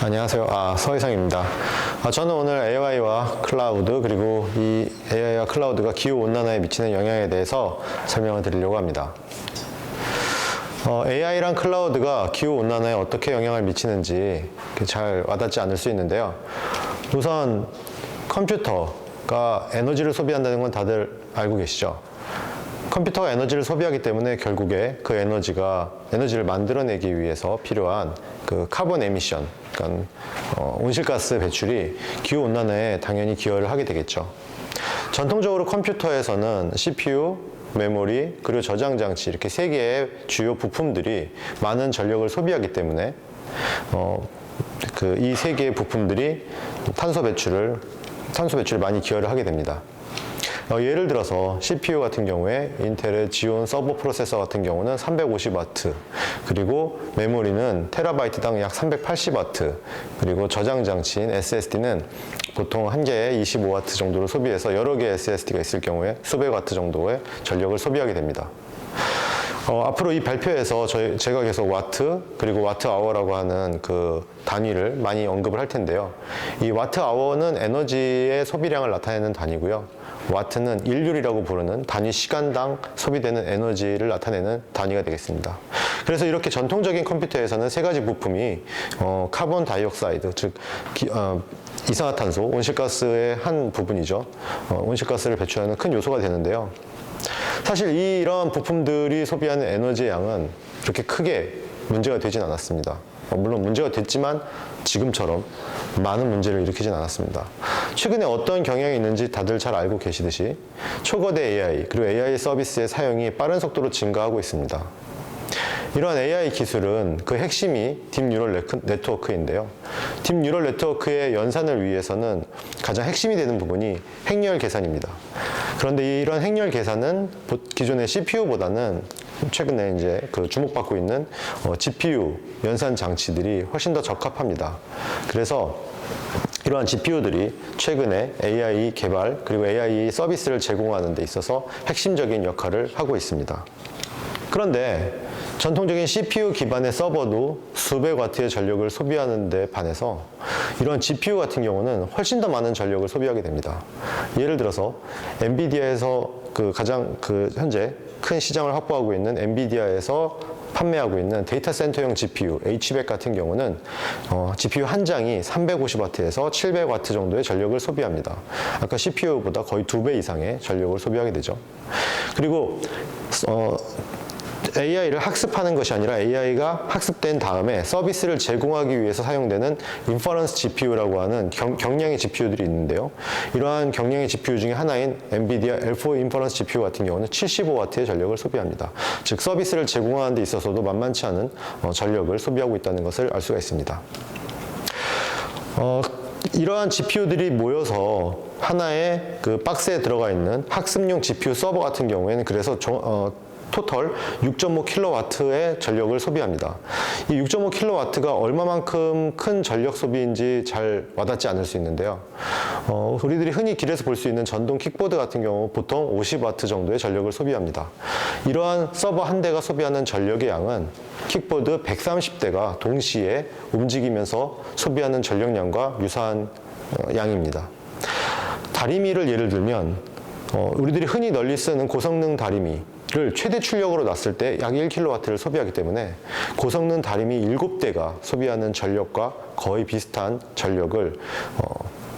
안녕하세요. 서희상입니다. 저는 오늘 AI와 클라우드 그리고 이 AI와 클라우드가 기후온난화에 미치는 영향에 대해서 설명을 드리려고 합니다. AI랑 클라우드가 기후온난화에 어떻게 영향을 미치는지 잘 와닿지 않을 수 있는데요. 우선 컴퓨터가 에너지를 소비한다는 건 다들 알고 계시죠? 컴퓨터가 에너지를 소비하기 때문에 결국에 그 에너지를 만들어내기 위해서 필요한 그 카본 에미션, 그러니까 온실가스 배출이 기후온난화에 당연히 기여를 하게 되겠죠. 전통적으로 컴퓨터에서는 CPU, 메모리, 그리고 저장장치 이렇게 세 개의 주요 부품들이 많은 전력을 소비하기 때문에 이 세 개의 부품들이 탄소 배출을 많이 기여를 하게 됩니다. 예를 들어서 CPU 같은 경우에 인텔의 지온 서버 프로세서 같은 경우는 350W, 그리고 메모리는 테라바이트당 약 380W, 그리고 저장 장치인 SSD는 보통 한 개에 25W 정도를 소비해서 여러 개의 SSD가 있을 경우에 수백 와트 정도의 전력을 소비하게 됩니다. 앞으로 이 발표에서 제가 계속 와트 그리고 와트 아워라고 하는 그 단위를 많이 언급을 할 텐데요. 이 와트 아워는 에너지의 소비량을 나타내는 단위고요. 와트는 일률이라고 부르는 단위 시간당 소비되는 에너지를 나타내는 단위가 되겠습니다. 그래서 이렇게 전통적인 컴퓨터에서는 세 가지 부품이 카본 다이옥사이드, 즉 이산화탄소, 온실가스의 한 부분이죠. 온실가스를 배출하는 큰 요소가 되는데요. 사실 이런 부품들이 소비하는 에너지의 양은 그렇게 크게 문제가 되진 않았습니다. 물론 문제가 됐지만 지금처럼 많은 문제를 일으키진 않았습니다. 최근에 어떤 경향이 있는지 다들 잘 알고 계시듯이 초거대 AI 그리고 AI 서비스의 사용이 빠른 속도로 증가하고 있습니다. 이러한 AI 기술은 그 핵심이 딥뉴럴 네트워크인데요. 딥뉴럴 네트워크의 연산을 위해서는 가장 핵심이 되는 부분이 행렬 계산입니다. 그런데 이런 행렬 계산은 기존의 CPU보다는 최근에 이제 주목받고 있는 GPU 연산 장치들이 훨씬 더 적합합니다. 그래서 이러한 GPU들이 최근에 AI 개발 그리고 AI 서비스를 제공하는 데 있어서 핵심적인 역할을 하고 있습니다. 그런데 전통적인 CPU 기반의 서버도 수백 와트의 전력을 소비하는 데 반해서 이런 GPU 같은 경우는 훨씬 더 많은 전력을 소비하게 됩니다. 예를 들어서 엔비디아에서 가장 현재 큰 시장을 확보하고 있는 엔비디아에서 판매하고 있는 데이터 센터용 GPU, H100 같은 경우는 GPU 한 장이 350W에서 700W 정도의 전력을 소비합니다. 아까 CPU보다 거의 2배 이상의 전력을 소비하게 되죠. 그리고 AI를 학습하는 것이 아니라 AI가 학습된 다음에 서비스를 제공하기 위해서 사용되는 인퍼런스 GPU라고 하는 경량의 GPU들이 있는데요. 이러한 경량의 GPU 중에 하나인 엔비디아 L4 인퍼런스 GPU 같은 경우는 75W의 전력을 소비합니다. 즉 서비스를 제공하는 데 있어서도 만만치 않은 전력을 소비하고 있다는 것을 알 수가 있습니다. 이러한 GPU들이 모여서 하나의 박스에 들어가 있는 학습용 GPU 서버 같은 경우에는 그래서 토탈 6.5kW의 전력을 소비합니다. 이 6.5kW가 얼마만큼 큰 전력 소비인지 잘 와닿지 않을 수 있는데요. 우리들이 흔히 길에서 볼 수 있는 전동 킥보드 같은 경우 보통 50W 정도의 전력을 소비합니다. 이러한 서버 한 대가 소비하는 전력의 양은 킥보드 130대가 동시에 움직이면서 소비하는 전력량과 유사한 양입니다. 다리미를 예를 들면 우리들이 흔히 널리 쓰는 고성능 다리미를 최대 출력으로 놨을 때 약 1kW를 소비하기 때문에 고성능 다리미 7대가 소비하는 전력과 거의 비슷한 전력을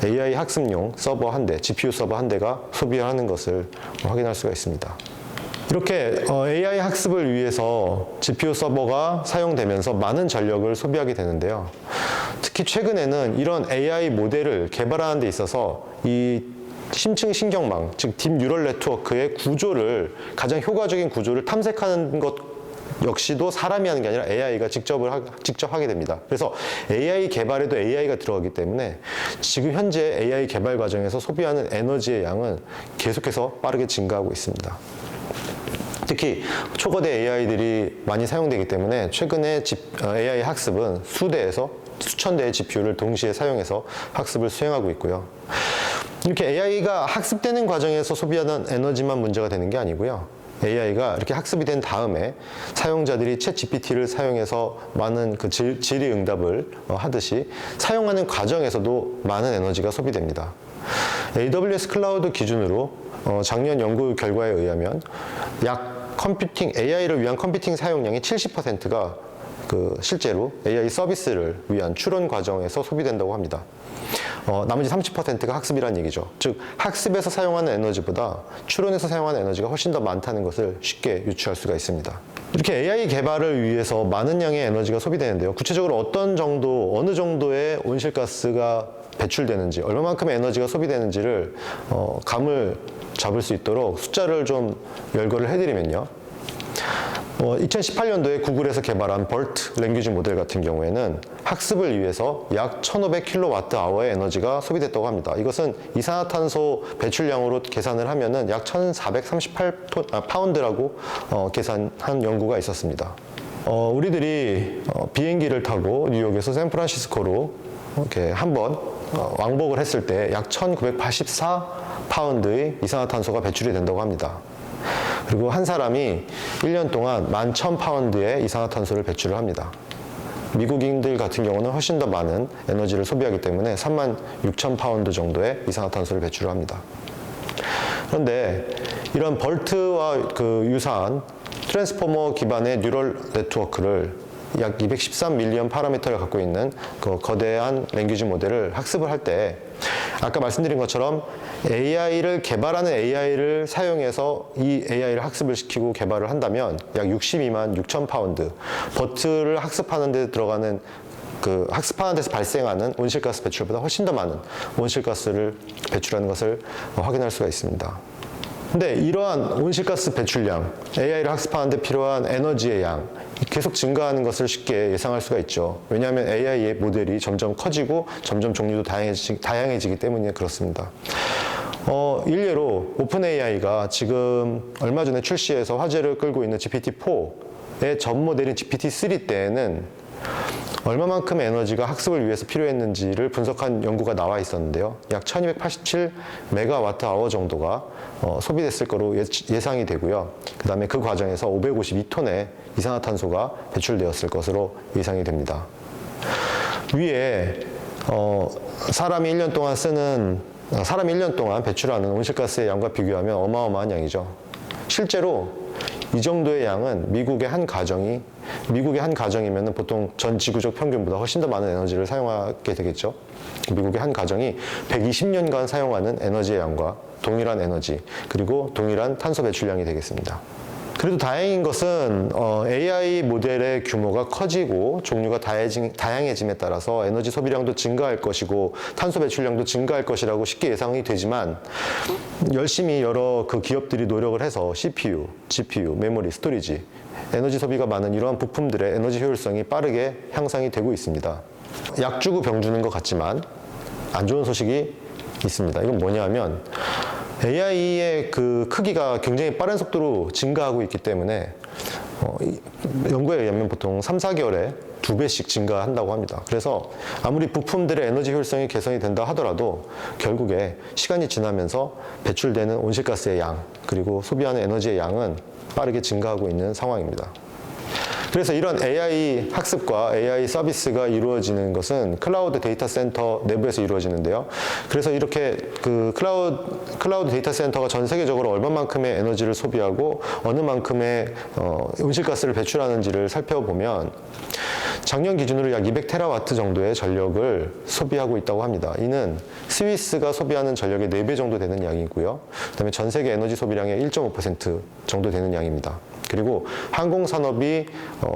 AI 학습용 서버 한 대, GPU 서버 한 대가 소비하는 것을 확인할 수가 있습니다. 이렇게 AI 학습을 위해서 GPU 서버가 사용되면서 많은 전력을 소비하게 되는데요. 특히 최근에는 이런 AI 모델을 개발하는 데 있어서 이 심층 신경망, 즉 딥뉴럴 네트워크의 가장 효과적인 구조를 탐색하는 것 역시도 사람이 하는 게 아니라 AI가 직접 하게 됩니다. 그래서 AI 개발에도 AI가 들어가기 때문에 지금 현재 AI 개발 과정에서 소비하는 에너지의 양은 계속해서 빠르게 증가하고 있습니다. 특히 초거대 AI들이 많이 사용되기 때문에 최근에 AI 학습은 수대에서 수천 대의 GPU를 동시에 사용해서 학습을 수행하고 있고요. 이렇게 AI가 학습되는 과정에서 소비하는 에너지만 문제가 되는 게 아니고요. AI가 이렇게 학습이 된 다음에 사용자들이 챗 GPT를 사용해서 많은 그 질의응답을 하듯이 사용하는 과정에서도 많은 에너지가 소비됩니다. AWS 클라우드 기준으로 작년 연구 결과에 의하면 AI를 위한 컴퓨팅 사용량의 70%가 실제로 AI 서비스를 위한 추론 과정에서 소비된다고 합니다. 나머지 30%가 학습이란 얘기죠. 즉, 학습에서 사용하는 에너지보다 추론에서 사용하는 에너지가 훨씬 더 많다는 것을 쉽게 유추할 수가 있습니다. 이렇게 AI 개발을 위해서 많은 양의 에너지가 소비되는데요. 구체적으로 어느 정도의 온실가스가 배출되는지, 얼마만큼의 에너지가 소비되는지를 감을 잡을 수 있도록 숫자를 좀 열거를 해드리면요. 2018년도에 구글에서 개발한 BERT 랭귀지 모델 같은 경우에는 학습을 위해서 약 1500kWh의 에너지가 소비됐다고 합니다. 이것은 이산화탄소 배출량으로 계산을 하면은 약 1438파운드라고 계산한 연구가 있었습니다. 우리들이 비행기를 타고 뉴욕에서 샌프란시스코로 이렇게 한번 왕복을 했을 때 약 1984파운드의 이산화탄소가 배출이 된다고 합니다. 그리고 한 사람이 1년 동안 11,000파운드의 이산화탄소를 배출을 합니다. 미국인들 같은 경우는 훨씬 더 많은 에너지를 소비하기 때문에 36,000파운드 정도의 이산화탄소를 배출을 합니다. 그런데 이런 벌트와 유사한 트랜스포머 기반의 뉴럴 네트워크를 약 213밀리언 파라미터를 갖고 있는 거대한 랭귀지 모델을 학습을 할 때 아까 말씀드린 것처럼 AI를 개발하는 AI를 사용해서 이 AI를 학습을 시키고 개발을 한다면 약 62만 6천 파운드, 버트를 학습하는 데 들어가는 학습하는 데서 발생하는 온실가스 배출보다 훨씬 더 많은 온실가스를 배출하는 것을 확인할 수가 있습니다. 근데 이러한 온실가스 배출량, AI를 학습하는 데 필요한 에너지의 양, 계속 증가하는 것을 쉽게 예상할 수가 있죠. 왜냐하면 AI의 모델이 점점 커지고 점점 종류도 다양해지기 때문에 그렇습니다. 일례로 오픈 AI가 지금 얼마 전에 출시해서 화제를 끌고 있는 GPT-4의 전 모델인 GPT-3 때에는 얼마만큼의 에너지가 학습을 위해서 필요했는지를 분석한 연구가 나와 있었는데요. 약 1287MWh 정도가 소비됐을 거로 예상이 되고요. 그 다음에 그 과정에서 552톤의 이산화탄소가 배출되었을 것으로 예상이 됩니다. 위에 사람이 1년 동안 배출하는 온실가스의 양과 비교하면 어마어마한 양이죠. 실제로 이 정도의 양은 미국의 한 가정이면 보통 전 지구적 평균보다 훨씬 더 많은 에너지를 사용하게 되겠죠. 미국의 한 가정이 120년간 사용하는 에너지의 양과 동일한 에너지, 그리고 동일한 탄소 배출량이 되겠습니다. 그래도 다행인 것은 AI 모델의 규모가 커지고 종류가 다양해짐에 따라서 에너지 소비량도 증가할 것이고 탄소 배출량도 증가할 것이라고 쉽게 예상이 되지만 열심히 여러 기업들이 노력을 해서 CPU, GPU, 메모리, 스토리지, 에너지 소비가 많은 이러한 부품들의 에너지 효율성이 빠르게 향상이 되고 있습니다. 약 주고 병 주는 것 같지만 안 좋은 소식이 있습니다. 이건 뭐냐면 AI의 크기가 굉장히 빠른 속도로 증가하고 있기 때문에 연구에 의하면 보통 3, 4개월에 2배씩 증가한다고 합니다. 그래서 아무리 부품들의 에너지 효율성이 개선이 된다 하더라도 결국에 시간이 지나면서 배출되는 온실가스의 양, 그리고 소비하는 에너지의 양은 빠르게 증가하고 있는 상황입니다. 그래서 이런 AI 학습과 AI 서비스가 이루어지는 것은 클라우드 데이터 센터 내부에서 이루어지는데요. 그래서 이렇게 클라우드 데이터 센터가 전 세계적으로 얼마만큼의 에너지를 소비하고 어느 만큼의 온실가스를 배출하는지를 살펴보면 작년 기준으로 약 200테라와트 정도의 전력을 소비하고 있다고 합니다. 이는 스위스가 소비하는 전력의 4배 정도 되는 양이고요. 그다음에 전 세계 에너지 소비량의 1.5% 정도 되는 양입니다. 그리고 항공산업이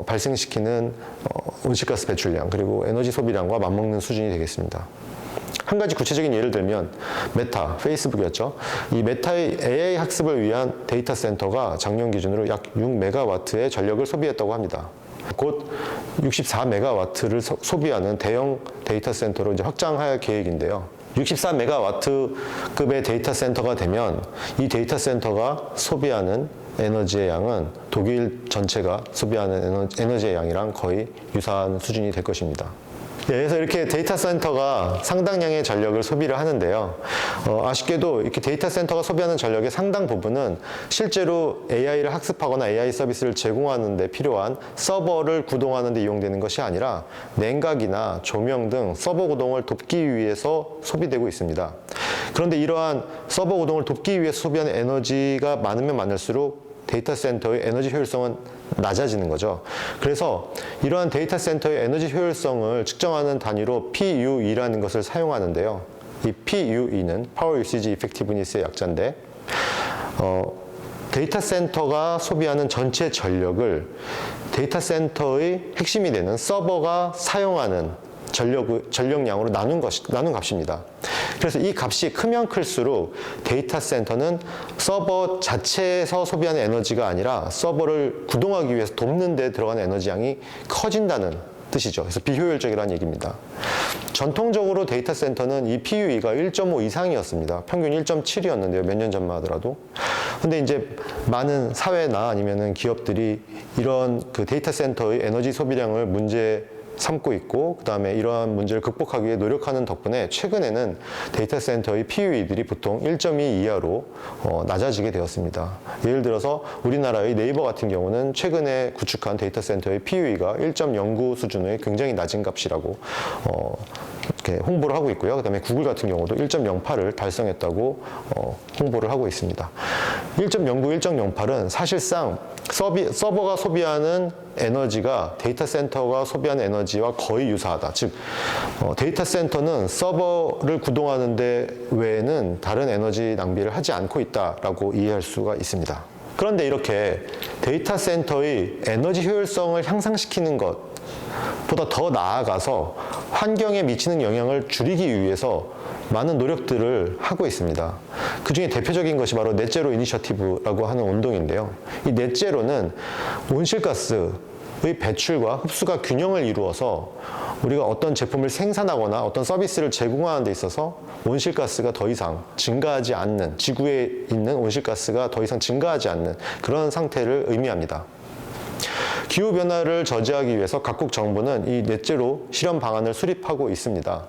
발생시키는 온실가스 배출량, 그리고 에너지 소비량과 맞먹는 수준이 되겠습니다. 한 가지 구체적인 예를 들면 메타, 페이스북이었죠. 이 메타의 AI 학습을 위한 데이터 센터가 작년 기준으로 약 6메가와트의 전력을 소비했다고 합니다. 곧 64메가와트를 소비하는 대형 데이터 센터로 이제 확장할 계획인데요. 64메가와트급의 데이터 센터가 되면 이 데이터 센터가 소비하는 에너지의 양은 독일 전체가 소비하는 에너지의 양이랑 거의 유사한 수준이 될 것입니다. 그래서 이렇게 데이터 센터가 상당량의 전력을 소비를 하는데요. 아쉽게도 이렇게 데이터 센터가 소비하는 전력의 상당 부분은 실제로 AI를 학습하거나 AI 서비스를 제공하는 데 필요한 서버를 구동하는 데 이용되는 것이 아니라 냉각이나 조명 등 서버 구동을 돕기 위해서 소비되고 있습니다. 그런데 이러한 서버 구동을 돕기 위해서 소비하는 에너지가 많으면 많을수록 데이터 센터의 에너지 효율성은 낮아지는 거죠. 그래서 이러한 데이터 센터의 에너지 효율성을 측정하는 단위로 PUE라는 것을 사용하는데요. 이 PUE는 Power Usage Effectiveness의 약자인데 데이터 센터가 소비하는 전체 전력을 데이터 센터의 핵심이 되는 서버가 사용하는 전력량으로 나눈 값입니다. 그래서 이 값이 크면 클수록 데이터 센터는 서버 자체에서 소비하는 에너지가 아니라 서버를 구동하기 위해서 돕는 데 들어가는 에너지 양이 커진다는 뜻이죠. 그래서 비효율적이라는 얘기입니다. 전통적으로 데이터 센터는 이 PUE가 1.5 이상이었습니다. 평균 1.7이었는데요. 몇 년 전만 하더라도. 근데 이제 많은 사회나 아니면은 기업들이 이런 그 데이터 센터의 에너지 소비량을 문제 삼고 있고 그다음에 이러한 문제를 극복하기 위해 노력하는 덕분에 최근에는 데이터 센터의 PUE들이 보통 1.2 이하로 낮아지게 되었습니다. 예를 들어서 우리나라의 네이버 같은 경우는 최근에 구축한 데이터 센터의 PUE가 1.09 수준의 굉장히 낮은 값이라고 이렇게 홍보를 하고 있고요. 그다음에 구글 같은 경우도 1.08을 달성했다고 홍보를 하고 있습니다. 1.09, 1.08은 사실상 서버가 소비하는 에너지가 데이터 센터가 소비하는 에너지와 거의 유사하다. 즉 데이터 센터는 서버를 구동하는 데 외에는 다른 에너지 낭비를 하지 않고 있다라고 이해할 수가 있습니다. 그런데 이렇게 데이터 센터의 에너지 효율성을 향상시키는 것보다 더 나아가서 환경에 미치는 영향을 줄이기 위해서 많은 노력들을 하고 있습니다. 그 중에 대표적인 것이 바로 넷제로 이니셔티브라고 하는 운동인데요. 이 넷제로는 온실가스의 배출과 흡수가 균형을 이루어서 우리가 어떤 제품을 생산하거나 어떤 서비스를 제공하는 데 있어서 온실가스가 더 이상 증가하지 않는, 지구에 있는 온실가스가 더 이상 증가하지 않는 그런 상태를 의미합니다. 기후변화를 저지하기 위해서 각국 정부는 이 넷제로 실현 방안을 수립하고 있습니다.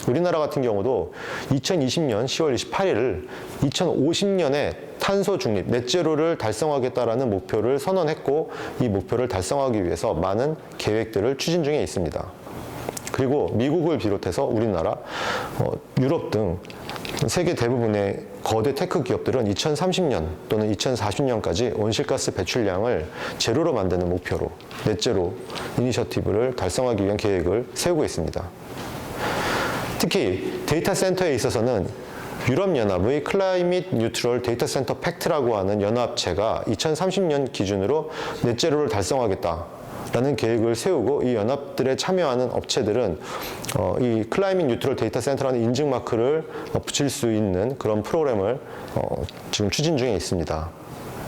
우리나라 같은 경우도 2020년 10월 28일을 2050년에 탄소 중립, 넷제로를 달성하겠다라는 목표를 선언했고 이 목표를 달성하기 위해서 많은 계획들을 추진 중에 있습니다. 그리고 미국을 비롯해서 우리나라, 유럽 등 세계 대부분의 거대 테크 기업들은 2030년 또는 2040년까지 온실가스 배출량을 제로로 만드는 목표로 넷제로 이니셔티브를 달성하기 위한 계획을 세우고 있습니다. 특히 데이터 센터에 있어서는 유럽연합의 클라이밋 뉴트럴 데이터 센터 팩트라고 하는 연합체가 2030년 기준으로 넷제로를 달성하겠다라는 계획을 세우고 이 연합들에 참여하는 업체들은 이 클라이밋 뉴트럴 데이터 센터라는 인증 마크를 붙일 수 있는 그런 프로그램을 지금 추진 중에 있습니다.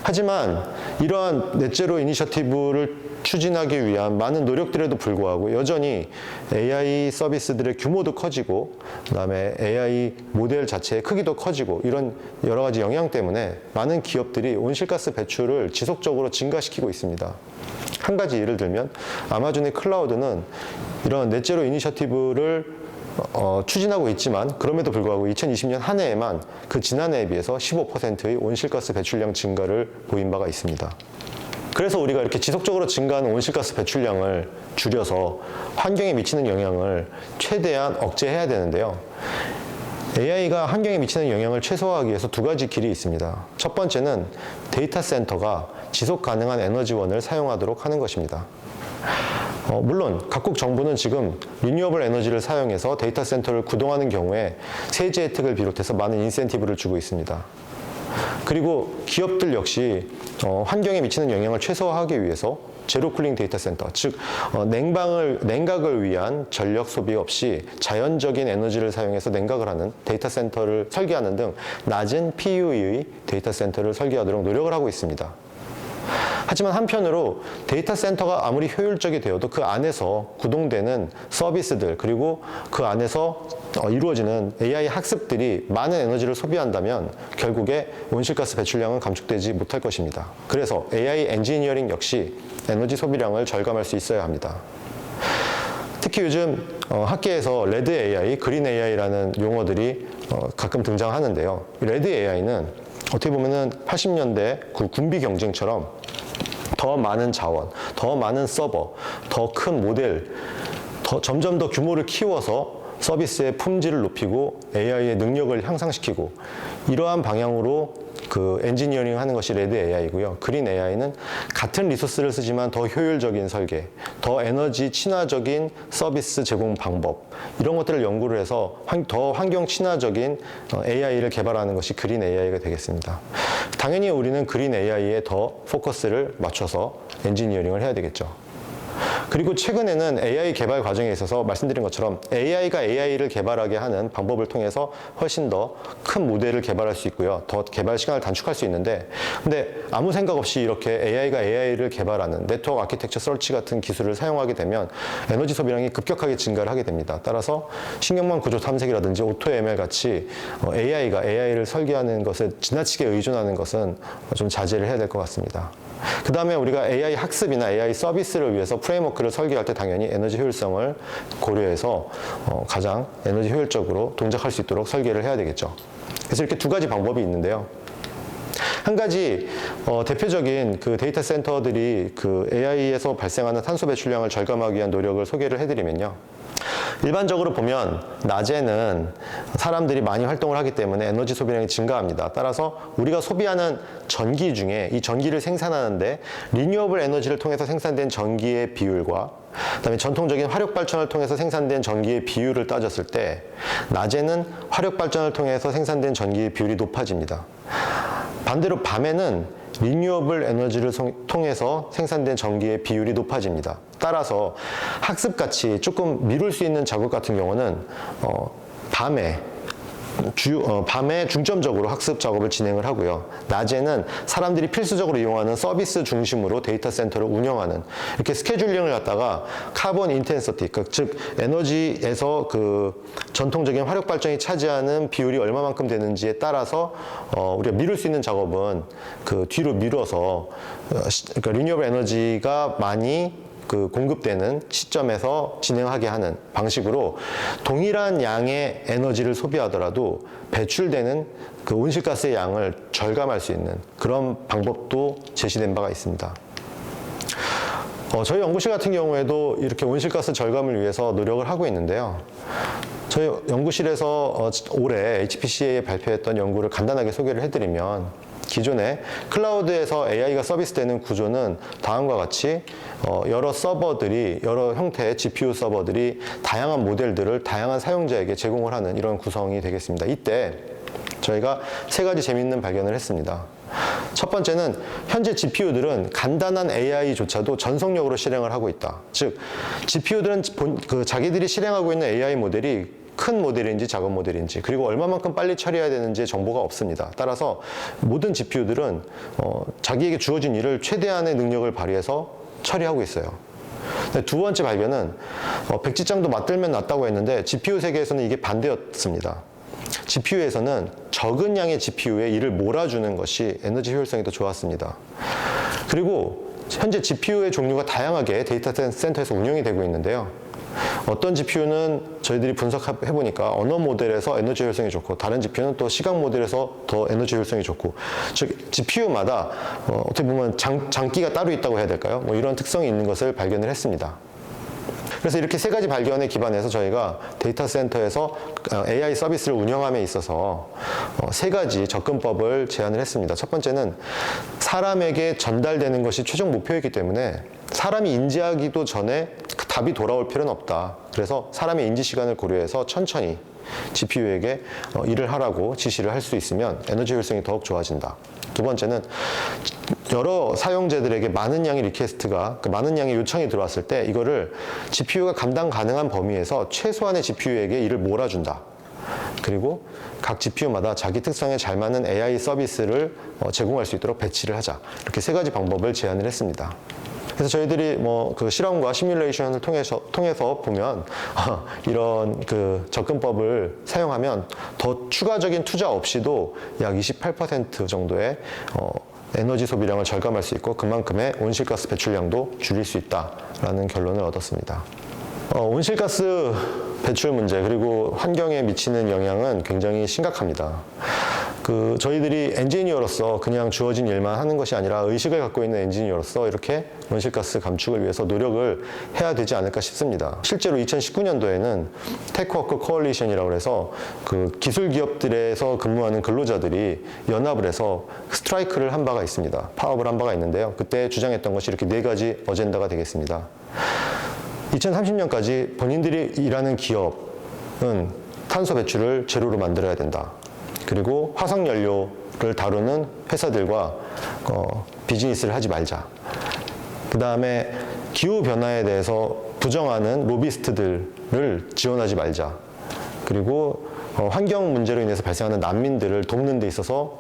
하지만 이러한 넷제로 이니셔티브를 추진하기 위한 많은 노력들에도 불구하고 여전히 AI 서비스들의 규모도 커지고 그다음에 AI 모델 자체의 크기도 커지고 이런 여러 가지 영향 때문에 많은 기업들이 온실가스 배출을 지속적으로 증가시키고 있습니다. 한 가지 예를 들면 아마존의 클라우드는 이런 넷제로 이니셔티브를 추진하고 있지만 그럼에도 불구하고 2020년 한 해에만 그 지난해에 비해서 15%의 온실가스 배출량 증가를 보인 바가 있습니다. 그래서 우리가 이렇게 지속적으로 증가하는 온실가스 배출량을 줄여서 환경에 미치는 영향을 최대한 억제해야 되는데요. AI가 환경에 미치는 영향을 최소화하기 위해서 두 가지 길이 있습니다. 첫 번째는 데이터 센터가 지속 가능한 에너지원을 사용하도록 하는 것입니다. 물론 각국 정부는 지금 리뉴어블 에너지를 사용해서 데이터 센터를 구동하는 경우에 세제 혜택을 비롯해서 많은 인센티브를 주고 있습니다. 그리고 기업들 역시 환경에 미치는 영향을 최소화하기 위해서 제로 쿨링 데이터 센터, 즉 냉각을 위한 전력 소비 없이 자연적인 에너지를 사용해서 냉각을 하는 데이터 센터를 설계하는 등 낮은 PUE의 데이터 센터를 설계하도록 노력을 하고 있습니다. 하지만 한편으로 데이터 센터가 아무리 효율적이 되어도 그 안에서 구동되는 서비스들 그리고 그 안에서 이루어지는 AI 학습들이 많은 에너지를 소비한다면 결국에 온실가스 배출량은 감축되지 못할 것입니다. 그래서 AI 엔지니어링 역시 에너지 소비량을 절감할 수 있어야 합니다. 특히 요즘 학계에서 레드 AI, 그린 AI라는 용어들이 가끔 등장하는데요. 레드 AI는 어떻게 보면은 80년대 군비 경쟁처럼 더 많은 자원, 더 많은 서버, 더 큰 모델, 점점 더 규모를 키워서 서비스의 품질을 높이고 AI의 능력을 향상시키고 이러한 방향으로 그 엔지니어링 하는 것이 레드 AI고요. 그린 AI는 같은 리소스를 쓰지만 더 효율적인 설계, 더 에너지 친화적인 서비스 제공 방법 이런 것들을 연구를 해서 더 환경 친화적인 AI를 개발하는 것이 그린 AI가 되겠습니다. 당연히 우리는 그린 AI에 더 포커스를 맞춰서 엔지니어링을 해야 되겠죠. 그리고 최근에는 AI 개발 과정에 있어서 말씀드린 것처럼 AI가 AI를 개발하게 하는 방법을 통해서 훨씬 더 큰 모델을 개발할 수 있고요. 더 개발 시간을 단축할 수 있는데 근데 아무 생각 없이 이렇게 AI가 AI를 개발하는 네트워크 아키텍처 서치 같은 기술을 사용하게 되면 에너지 소비량이 급격하게 증가를 하게 됩니다. 따라서 신경망 구조 탐색이라든지 오토ML 같이 AI가 AI를 설계하는 것에 지나치게 의존하는 것은 좀 자제를 해야 될 것 같습니다. 그 다음에 우리가 AI 학습이나 AI 서비스를 위해서 프레임워크를 설계할 때 당연히 에너지 효율성을 고려해서 가장 에너지 효율적으로 동작할 수 있도록 설계를 해야 되겠죠. 그래서 이렇게 두 가지 방법이 있는데요. 한 가지 대표적인 그 데이터 센터들이 그 AI에서 발생하는 탄소 배출량을 절감하기 위한 노력을 소개를 해드리면요. 일반적으로 보면 낮에는 사람들이 많이 활동을 하기 때문에 에너지 소비량이 증가합니다. 따라서 우리가 소비하는 전기 중에 이 전기를 생산하는데 리뉴어블 에너지를 통해서 생산된 전기의 비율과 그다음에 전통적인 화력 발전을 통해서 생산된 전기의 비율을 따졌을 때 낮에는 화력 발전을 통해서 생산된 전기의 비율이 높아집니다. 반대로 밤에는 리뉴어블 에너지를 통해서 생산된 전기의 비율이 높아집니다. 따라서 학습같이 조금 미룰 수 있는 작업 같은 경우는 밤에 중점적으로 학습 작업을 진행을 하고요. 낮에는 사람들이 필수적으로 이용하는 서비스 중심으로 데이터 센터를 운영하는 이렇게 스케줄링을 갖다가 카본 인텐서티, 즉 에너지에서 그 전통적인 화력 발전이 차지하는 비율이 얼마만큼 되는지에 따라서 우리가 미룰 수 있는 작업은 그 뒤로 미뤄서 그러니까 리뉴어블 에너지가 많이 그 공급되는 시점에서 진행하게 하는 방식으로 동일한 양의 에너지를 소비하더라도 배출되는 그 온실가스의 양을 절감할 수 있는 그런 방법도 제시된 바가 있습니다. 저희 연구실 같은 경우에도 이렇게 온실가스 절감을 위해서 노력을 하고 있는데요. 저희 연구실에서 올해 HPCA에 발표했던 연구를 간단하게 소개를 해드리면 기존에 클라우드에서 AI가 서비스되는 구조는 다음과 같이 여러 서버들이, 여러 형태의 GPU 서버들이 다양한 모델들을 다양한 사용자에게 제공을 하는 이런 구성이 되겠습니다. 이때 저희가 세 가지 재미있는 발견을 했습니다. 첫 번째는 현재 GPU들은 간단한 AI조차도 전속력으로 실행을 하고 있다. 즉, GPU들은 자기들이 실행하고 있는 AI 모델이 큰 모델인지 작은 모델인지 그리고 얼마만큼 빨리 처리해야 되는지의 정보가 없습니다. 따라서 모든 GPU들은 자기에게 주어진 일을 최대한의 능력을 발휘해서 처리하고 있어요. 두 번째 발견은 백지장도 맞들면 낫다고 했는데 GPU 세계에서는 이게 반대였습니다. GPU에서는 적은 양의 GPU에 일을 몰아주는 것이 에너지 효율성이 더 좋았습니다. 그리고 현재 GPU의 종류가 다양하게 데이터 센터에서 운영이 되고 있는데요. 어떤 GPU는 저희들이 분석해보니까 언어 모델에서 에너지 효율성이 좋고 다른 GPU는 또 시각 모델에서 더 에너지 효율성이 좋고 즉 GPU마다 어떻게 보면 장기가 따로 있다고 해야 될까요? 뭐 이런 특성이 있는 것을 발견을 했습니다. 그래서 이렇게 세 가지 발견에 기반해서 저희가 데이터 센터에서 AI 서비스를 운영함에 있어서 세 가지 접근법을 제안을 했습니다. 첫 번째는 사람에게 전달되는 것이 최종 목표이기 때문에 사람이 인지하기도 전에 답이 돌아올 필요는 없다. 그래서 사람의 인지 시간을 고려해서 천천히 GPU에게 일을 하라고 지시를 할 수 있으면 에너지 효율성이 더욱 좋아진다. 두 번째는 여러 사용자들에게 많은 양의 리퀘스트가 많은 양의 요청이 들어왔을 때 이거를 GPU가 감당 가능한 범위에서 최소한의 GPU에게 일을 몰아준다. 그리고 각 GPU마다 자기 특성에 잘 맞는 AI 서비스를 제공할 수 있도록 배치를 하자. 이렇게 세 가지 방법을 제안을 했습니다. 그래서 저희들이 그 실험과 시뮬레이션을 통해서 보면 이런 그 접근법을 사용하면 더 추가적인 투자 없이도 약 28% 정도의 에너지 소비량을 절감할 수 있고 그만큼의 온실가스 배출량도 줄일 수 있다라는 결론을 얻었습니다. 온실가스 배출 문제 그리고 환경에 미치는 영향은 굉장히 심각합니다. 저희들이 엔지니어로서 그냥 주어진 일만 하는 것이 아니라 의식을 갖고 있는 엔지니어로서 이렇게 온실가스 감축을 위해서 노력을 해야 되지 않을까 싶습니다. 실제로 2019년도에는 테크워크 코얼리션이라고 해서 기술 기업들에서 근무하는 근로자들이 연합을 해서 스트라이크를 한 바가 있습니다. 파업을 한 바가 있는데요. 그때 주장했던 것이 이렇게 4가지 어젠다가 되겠습니다. 2030년까지 본인들이 일하는 기업은 탄소 배출을 제로로 만들어야 된다. 그리고 화석연료를 다루는 회사들과 비즈니스를 하지 말자. 그 다음에 기후변화에 대해서 부정하는 로비스트들을 지원하지 말자. 그리고 환경 문제로 인해서 발생하는 난민들을 돕는 데 있어서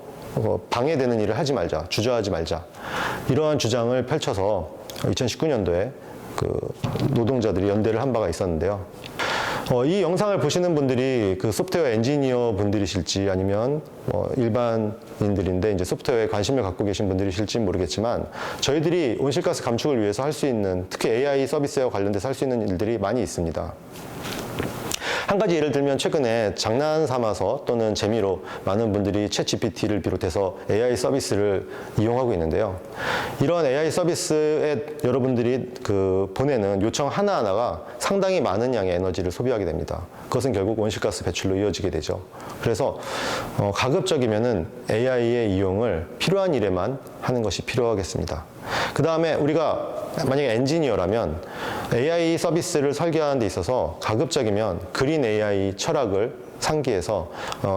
방해되는 일을 하지 말자. 주저하지 말자. 이러한 주장을 펼쳐서 2019년도에 노동자들이 연대를 한 바가 있었는데요. 이 영상을 보시는 분들이 소프트웨어 엔지니어 분들이실지 아니면 일반인들인데 이제 소프트웨어에 관심을 갖고 계신 분들이실지 모르겠지만 저희들이 온실가스 감축을 위해서 할 수 있는 특히 AI 서비스와 관련돼서 할 수 있는 일들이 많이 있습니다. 한 가지 예를 들면 최근에 장난 삼아서 또는 재미로 많은 분들이 챗GPT를 비롯해서 AI 서비스를 이용하고 있는데요. 이런 AI 서비스에 여러분들이 보내는 요청 하나하나가 상당히 많은 양의 에너지를 소비하게 됩니다. 그것은 결국 온실가스 배출로 이어지게 되죠. 그래서 가급적이면은 AI의 이용을 필요한 일에만 하는 것이 필요하겠습니다. 그 다음에 우리가 만약에 엔지니어라면 AI 서비스를 설계하는 데 있어서 가급적이면 그린 AI 철학을 상기해서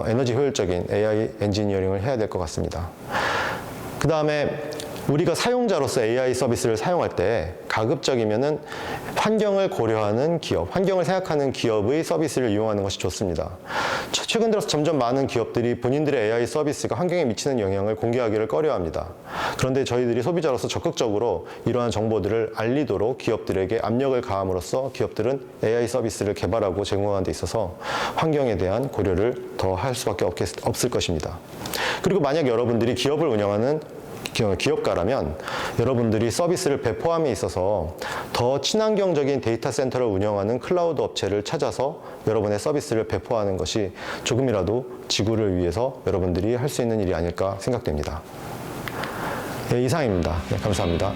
에너지 효율적인 AI 엔지니어링을 해야 될 것 같습니다. 그 다음에 우리가 사용자로서 AI 서비스를 사용할 때 가급적이면은 환경을 고려하는 기업, 환경을 생각하는 기업의 서비스를 이용하는 것이 좋습니다. 최근 들어서 점점 많은 기업들이 본인들의 AI 서비스가 환경에 미치는 영향을 공개하기를 꺼려합니다. 그런데 저희들이 소비자로서 적극적으로 이러한 정보들을 알리도록 기업들에게 압력을 가함으로써 기업들은 AI 서비스를 개발하고 제공하는 데 있어서 환경에 대한 고려를 더 할 수밖에 없을 것입니다. 그리고 만약 여러분들이 기업을 운영하는 기업가라면 여러분들이 서비스를 배포함에 있어서 더 친환경적인 데이터 센터를 운영하는 클라우드 업체를 찾아서 여러분의 서비스를 배포하는 것이 조금이라도 지구를 위해서 여러분들이 할 수 있는 일이 아닐까 생각됩니다. 네, 이상입니다. 네, 감사합니다.